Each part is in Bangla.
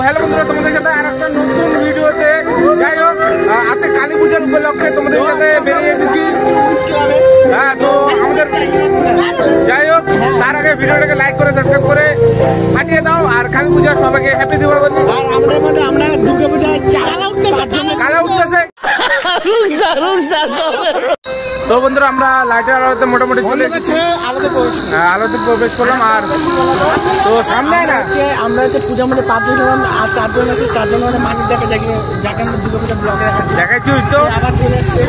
হ্যালো বন্ধুরা, তোমাদের সাথে আর একটা নতুন ভিডিওতে। যাই হোক, আজকে কালী পূজার উপলক্ষে তোমাদের সাথে বেরিয়ে এসেছি। হ্যাঁ, তো আমাদের যাই হোক, তার আগে ভিডিওটাকে লাইক করে সাবস্ক্রাইব করে পাঠিয়ে দাও। আর কালী পূজার সবাইকে হ্যাপি দীপাবলি। আমরা দুর্গা পূজায় কালা উঠতেছে। তো বন্ধুরা, আমরা লাইটের আলোতে মোটামুটি চলে এসেছি, আলোতে প্রবেশ করলাম। আর তো সামনে না আমরা হচ্ছে পূজা মধ্যে 5 জন ছিলাম, আর 4 জন আছে। 4 জন মানে মানিক যাকে যাকে আমরা দুর্গা পূজা ব্লগে দেখাচ্ছি। তো আবার চলে এসছে।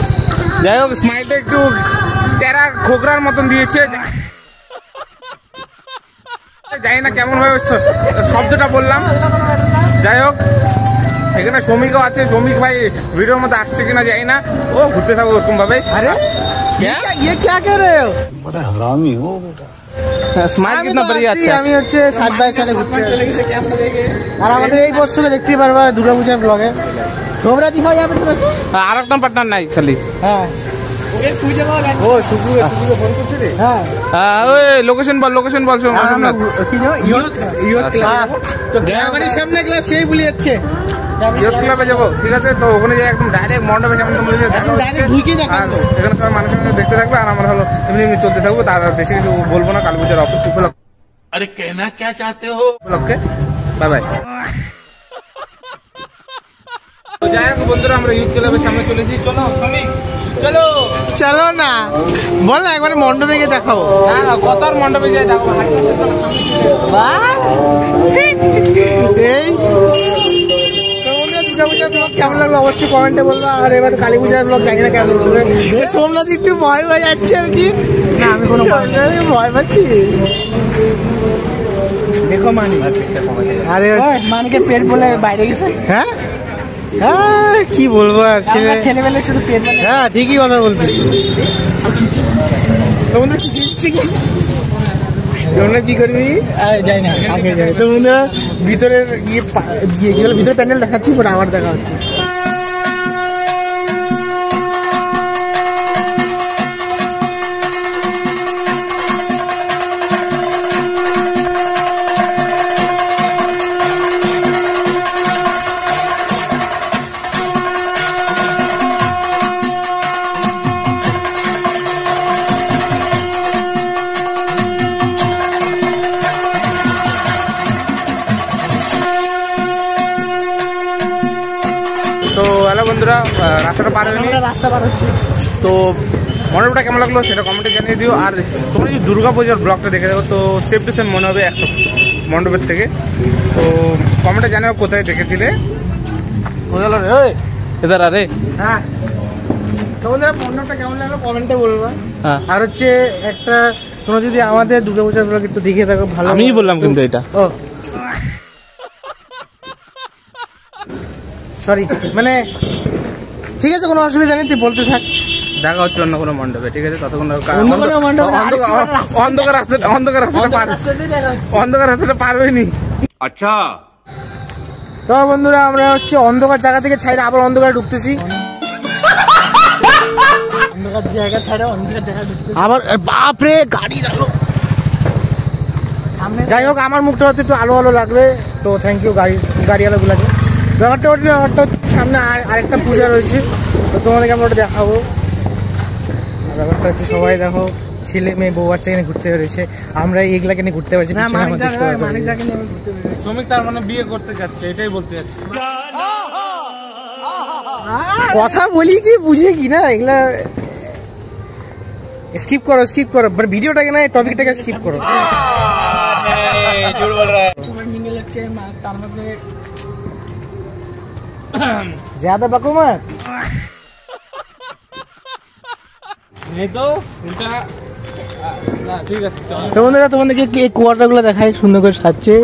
যাই হোক, স্মাইলটা একটু টেরা খোকরার মতন দিয়েছে। জানি না কেমন ভাবে শব্দটা বললাম। যাই হোক, এখানে শ্রমিকও আছে। শ্রমিক ভাই ভিডিওর মধ্যে আসছে কিনা জানি না। ও ঘুরতে থাকবো ওরকম ভাবে। আরে ये क्या कर रहे हो? बड़ा हरामी हो बेटा। স্মাইল কিतना बढ़िया अच्छा। আমি হচ্ছে 7 বাই 7 ঘুরতে চলে গেছে ক্যামেরা দেখে। আর আমাদের এই বছরে দেখতে পারবা দুর্গা পূজার ব্লগে তোমরা দিবা যাবে তো। আর একটা পার্টনার নাই খালি। হ্যাঁ, ওকে পূজা বল। ও শুকুর ফোন করতে রে। হ্যাঁ, ওই লোকেশন বল সোমনাথ। কি জানো ইয়ত ক্লাব। তো গ্রামের সামনে ক্লাব সেই বলি যাচ্ছে। ইয়ত ক্লাবে যাবো, ঠিক আছে। তো ওখানে যাই একদম ডাইরেক্ট মণ্ডপে যেমন ডাইরেক্ট ঢুকে দেখাবো। এখানে সবাই মানুষ দেখতে থাকবে, আর আমরা হলো এমনি এমনি চলতে থাকবো। তার বেশি কিছু বলবো না। কালী পূজার উপলক্ষে अरे कहना क्या चाहते हो? উপলক্ষে বাই বাই। যাই হোক বন্ধুরা, আমরা ইউথ ক্লাবের সামনে চলেছি। চলো চলো চলো না, বল না একবার মণ্ডপে গিয়ে দেখাবো। না, কত আর মণ্ডপে যাই দেখো। এই দুর্গা পূজার ব্লগ কেমন লাগলো অবশ্যই কমেন্টে বলবো। আর এবার কালী পূজার ব্লগ জানি না কেমন লাগবে। সোমনাথ একটু ভয় যাচ্ছে আর কি। না, আমি কোনো ভয় পাচ্ছি। দেখো মানিক, আরে মানিকের পেট বলে বাইরে গেছে। হ্যাঁ হ্যাঁ, কি বলবো আর ছেলেবেলে শুধু পেট। হ্যাঁ, ঠিকই কথা বলতেছি। তোমরা কি দিচ্ছি কি তোমরা কি করবি? যাই না, আগে যাই। তো বন্ধুরা, ভিতরের ভিতরে প্যান্ডেল দেখাচ্ছি, পরে আবার দেখা হচ্ছে। তো হ্যালো বন্ধুরা, রাস্তাটা পার হচ্ছি। তো মণ্ডপটা কেমন লাগলো সেটা কমেন্টে জানিয়ে দিও। আর তোমরা যদি দুর্গা পূজার ব্লগটা দেখে দেবো, তো সেফ টু সেফ মনে হবে একটা মণ্ডপের থেকে। তো কমেন্টে জানাও কোথায় দেখেছিলে। এদার আরে হ্যাঁ, তোমাদের মণ্ডপটা কেমন লাগলো কমেন্টে বলবা। আর হচ্ছে একটা, তোমরা যদি আমাদের দুর্গা পূজার ব্লগ একটু দেখে থাকো ভালো। আমিই বললাম কিন্তু এটা। ও সরি, মানে ঠিক আছে, কোনো অসুবিধা নেই, তুই বলতে থাক। দেখা হচ্ছে অন্য কোনো মণ্ডপে, ঠিক আছে। ততক্ষণ অন্ধকার রাস্তাটা পার হয়নি। अच्छा তো বন্ধুরা, আমরা হচ্ছে অন্ধকার জায়গা থেকে ছাইড়ে আবার অন্ধকারে ঢুকতেছি। অন্ধকার জায়গা ছাড়া অন্ধকার জায়গা ঢুকতেছি আবার। বাপরে, গাড়ির আলো। যাই হোক, আমার মুখটা হচ্ছে একটু আলো আলো লাগবে, তো থ্যাংক ইউ গাড়ি আলো গুলাকে। ব্যাপারটা হচ্ছে সামনে আরেকটা পূজা রয়েছে, তো তোমাদেরকে আমরা ওটা দেখাবো। ব্যাপারটা হচ্ছে সবাই দেখো, ছেলে মেয়ে বউ বাচ্চা নিয়ে ঘুরতে পেরেছে। আমরা এইগুলাকে নিয়ে ঘুরতে পারছি না। শ্রমিক তার মানে বিয়ে করতে যাচ্ছে, এটাই বলতে যাচ্ছে। কথা বলি কি বুঝে কি না, এগুলা স্কিপ করো ভিডিওটাকে না, টপিকটাকে স্কিপ করো। ज्यादा बको मत। তো বন্ধুরা, তোমাদেরকে এই কোয়ার্টার গুলো দেখাই, সুন্দর করে সাজছে,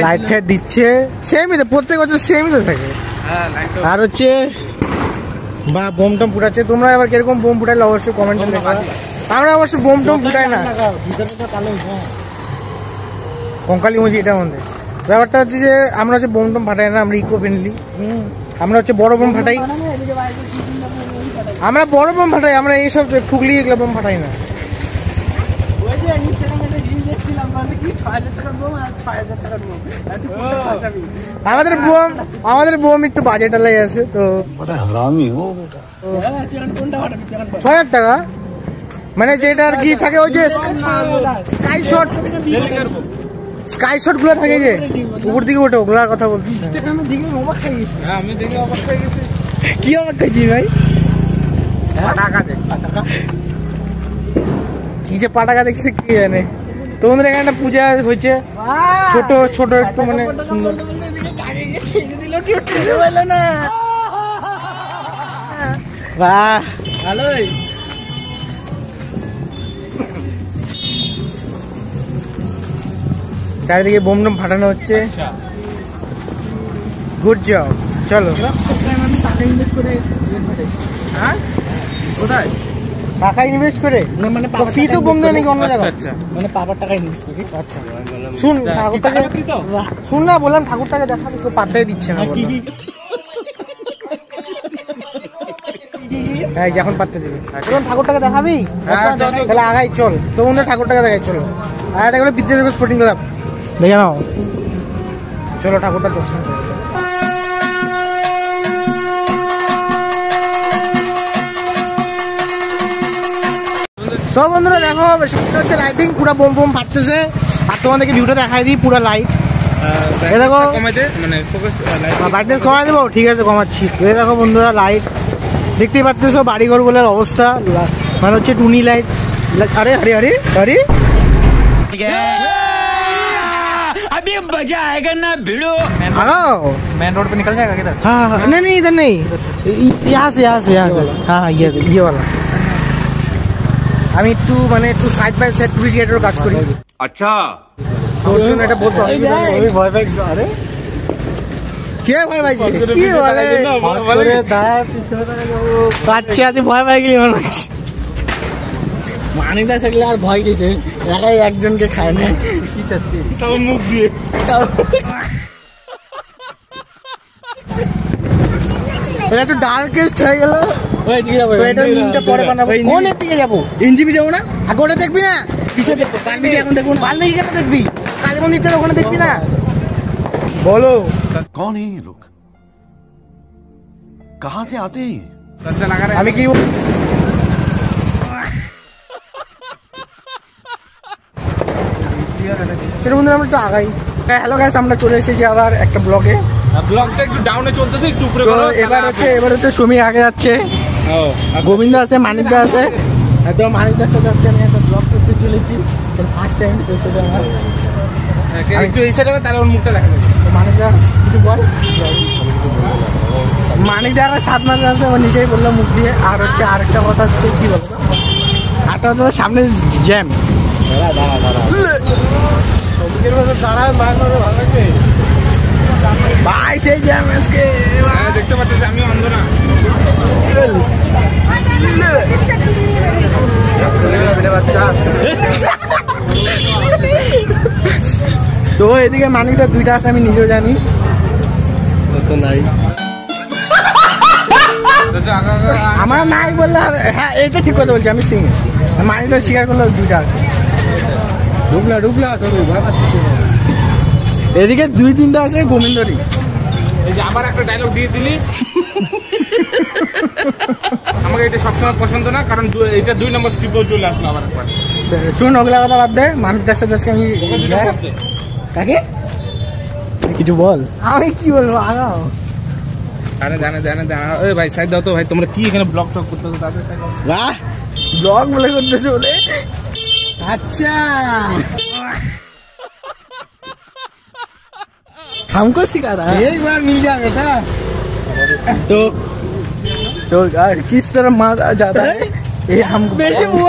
লাইট ফাইট দিচ্ছে। সেমই তো, প্রত্যেক বছর সেমই তো থাকে। আর হচ্ছে বা বোম টম ফুটাচ্ছে। তোমরা এবার কিরকম বোম ফুটাইলে অবশ্যই কমেন্টে লেখা। আমরা অবশ্য বোম টম ফুটাই না, কঙ্কালি মুজি এটা মধ্যে। ব্যাপারটা হচ্ছে যে আমরা হচ্ছে বোম টম ফাটাই না, আমরা ইকো ফ্রেন্ডলি। আমরা হচ্ছে বড় বোম ফাটাই, আমরা এইসব ফুগলি এগুলো বোম ফাটাই না। আমাদের বোম একটু বাজেট লেগে আছে তো बड़ा हरामी हो बेटा 6,000 টাকা মানে যেটা আর কি থাকে ওই যে স্কাই শট গুলো থাকে যে উপর দিকে ওঠে ওগুলার কথা বলছি। আমি দেখে অবাক হয়ে গেছি। কি অবাক খাইছি ভাই? কি যে পাটাকা দেখছে কি জানে। তোমাদের এখানে একটা পূজা হয়েছে ছোট ছোট একটু মানে সুন্দর। বাহ ভালোই। চারিদিকে বোম টোম ফাটানো হচ্ছে। Good job. চলো কোথায় টাকা ইনভেস্ট করে মানে ফি তো বোম দেয় নাকি অন্য জায়গায়? আচ্ছা মানে পাবার টাকা ইনভেস্ট করি। আচ্ছা শুন ঠাকুরটাকে শুন না বললাম ঠাকুরটাকে দেখাবি তো পাত্তাই দিচ্ছে না। হ্যাঁ যখন পাত্তা দিবি তখন ঠাকুরটাকে দেখাবি। তাহলে আগাই চল তো বন্ধু ঠাকুরটাকে দেখাই চলো। আর এটা করে বিদ্যাসাগর স্পোর্টিং ক্লাব দেখে নাও। চলো ঠাকুরটা দর্শন করো। সব বন্ধুরা দেখো হচ্ছে লাইটিং পুরো বোম বোম ফাটতেছে। আর তোমাদেরকে ভিউটা দেখাই দিই পুরো লাইট। দেখো মানে ফোকাস ব্রাইটনেস কমাই দেবো। ঠিক আছে কমাচ্ছি। দেখো বন্ধুরা লাইট দেখতেই পাচ্ছ বাড়িঘর বলার অবস্থা মানে হচ্ছে টুনি লাইট। আরে আরে আরে আরে अभी मजा आएगा ना भिड़ो। मेन रोड पे निकल जाएगा किधर? हाँ नहीं नहीं इधर नहीं यहाँ से हाँ ये वाला। আমি একটু মানে একটু সাইড বাই সাইড ক্রিয়েটর কাজ করি। अच्छा তোর জন্য এটা বলতে অসুবিধা নেই। ওই ভয় পাই আরে কে ভয় পাই কি বলে দাঁড়া পিছনে বাচ্চা আছে ভয় পাই গেলি মনে হচ্ছে। মানিদা থাকলে আর ভয় গেছে একাই একজনকে খায় না কি চাচ্ছি তাও মুখ দিয়ে এটা একটু ডার্কেস্ট হয়ে গেল। ওই দিকে যাবো এটা লিংকটা পরে বানাবো। কোন দিকে যাবো? এনজিবি যাবো না? আগে ওটা দেখবি না কিসে দেখবো? বাল্মিকি এখন দেখবো। বাল্মিকি কেন দেখবি? কালী মন্দিরটা ওখানে দেখবি না? বলো कौन है ये लोग कहाँ से आते हैं ये আমি কি বন্ধুরা আমরা একটু আগাই। হ্যালো গাইস আমরা চলে এসেছি আবার একটা ব্লগে। ব্লগটা একটু ডাউনে চলতেছে একটু উপরে করো। এবার হচ্ছে সুমি আগে যাচ্ছে। গোবিন্দ আছে মানিকদা আছে। তো মানিকদার সাথে আজকে আমি একটা ব্লগ করতে চলেছি ফার্স্ট টাইম। তোর সাথে আমার একটু এই সাইডে তাহলে ওর মুখটা দেখা যাবে। মানিকদা কিছু বল। মানিকদা আগে 7 মাস আছে ও নিজেই বললো মুখ দিয়ে। আর হচ্ছে আরেকটা কথা হচ্ছে কি বলবো আরেকটা কথা সামনে জ্যাম ভাই সেই জ্যাম আজকে দেখতে পাচ্ছি আমি অন্ধ না। তো এদিকে মানিকটা দুইটা আছে আমি নিজেও জানি তো নাই আমার নাই বললে হ্যাঁ এইটা ঠিক কথা বলছি আমি সিং মানিকটা স্বীকার করলে দুইটা আছে। ডুবলা এদিকে 2-3টা আছে গোবিন্দরি। এই যে আবার একটা ডায়লগ দিয়ে দিলি। আমাকে এটা সবসময় পছন্দ না কারণ এটা 2 নম্বর স্ক্রিপ্টও চলে আসলো আবার একবার। শুন ওগুলা কথা বাদ দে। মানুষদের সাথে আজকে আমি কাকে কিছু বল। আমি কি বলবো আগাও। আরে জানে ওই ভাই সাইড দাও তো ভাই। তোমরা কি এখানে ব্লগ টক করতেছো তাদের সাইড বাহ ব্লগ বলে করতেছে বলে। अच्छा हमको सिखा रहा है। एक बार मिल जाए बेटा तो किस तरह मारा जाता है ये हमको बेटे वो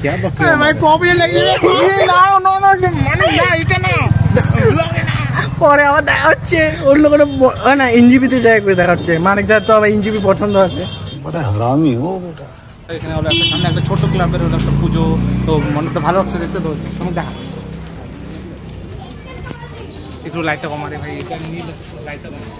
क्या मैं कॉपी लगी ये लाओ नो মানে না এটা না পরে আবার দেখা হচ্ছে ওর লোকের না এনজিপিতে যায় করে দেখা হচ্ছে। মানিকদার তো আবার এনজিপি পছন্দ আছে। बड़ा हरामी हो बेटा এখানে হলো একটা সামনে একটা ছোট ক্লাবের হলো একটা পুজো তো মনটা ভালো লাগছে দেখতে। তো তুমি দেখা একটু লাইটটা কমারে ভাই এটা নীল লাইটটা কমারে।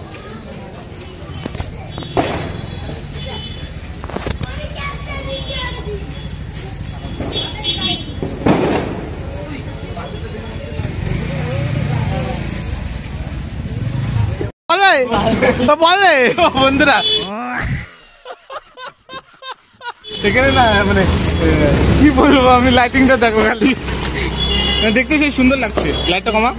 বলে বন্ধুরা এখানে না মানে কি বলবো আমি, লাইটিংটা দেখো খালি, দেখতে সেই সুন্দর লাগছে। লাইটটা কমা,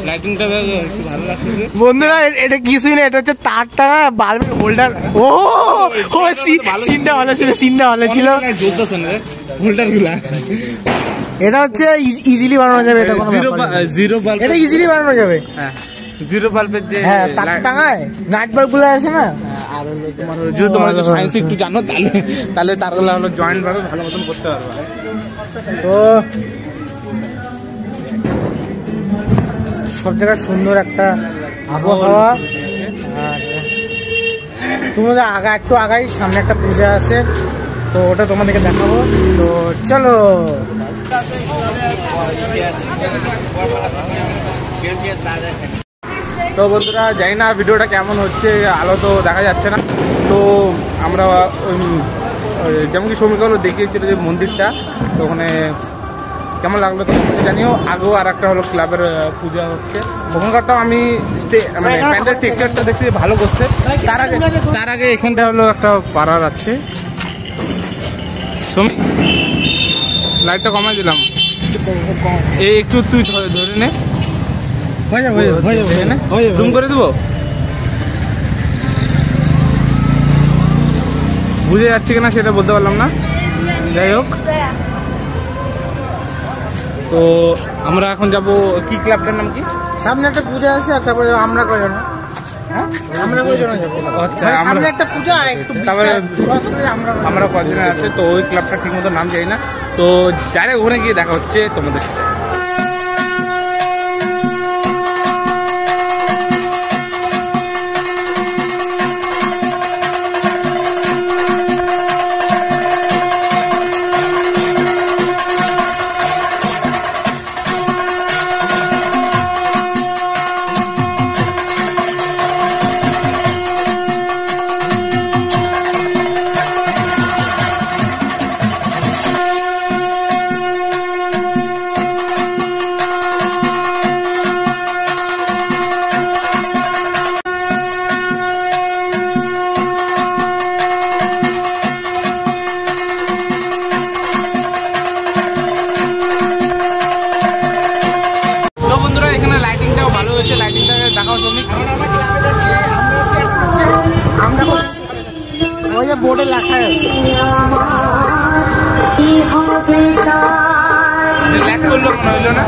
লাইটিংটা একটু ভালো লাগতেছে। বন্ধুরা এটা কিছুই না, এটা হচ্ছে তারটা বাল্বের হোল্ডার। ও সিনটা ভালো ছিল, সিনটা ভালো ছিল। হোল্ডার গুলা এটা হচ্ছে ইজিলি বানানো যাবে, এটা কোনো জিরো বাল্ব, এটা ইজিলি বানানো যাবে। হ্যাঁ জিরো বাল্বের যে তার টাঙায় নাইট বাল্ব গুলো আছে না, আর হলো তোমার যদি তোমরা সায়েন্স একটু জানো তাহলে তারগুলো হলো জয়েন্ট ভাবে ভালো মতন করতে পারবে। তো সব জায়গায় সুন্দর একটা আবহাওয়া। আর তোমাদের একটু আগাই সামনে একটা পূজা আছে, তো ওটা তোমাদেরকে দেখাবো। তো চলো। তো বন্ধুরা জানি না ভিডিওটা কেমন হচ্ছে, আলো তো দেখা যাচ্ছে না। তো আমরা যেমন কি সমীকা হলো দেখিয়েছিল যে মন্দিরটা, তো ওখানে কেমন লাগলো তোমাকে জানিও। আগেও আর একটা হলো ক্লাবের পূজা হচ্ছে, ওখানকারটাও আমি মানে প্যান্ডেল টেক্সচারটা দেখছি ভালো করছে। তার আগে এখানটা হলো একটা পাড়ার আছে, সমী লাইটটা কমাই দিলাম, এই একটু তুই ধরে নে, জুম করে দেবো, বুঝে যাচ্ছে কিনা সেটা বলতে পারলাম না। যাই হোক, তো আমরা এখন যাব কি ক্লাবটার নাম কি? সামনে একটা পূজা আছে, আর তারপরে আমরা কজন, আমরা কজন যাবো। আচ্ছা, সামনে একটা পূজা, তারপরে আমরা কজন আছে, তো ওই ক্লাবটা ঠিক মতো নাম জানি না। তো ডাইরেক্ট ওখানে গিয়ে দেখা হচ্ছে তোমাদের সাথে। লাইটিংটাকে দেখাও শ্রমিক। ওই যে বোর্ডে লেখা আছে, ল্যাক করলো মনে হইলো না।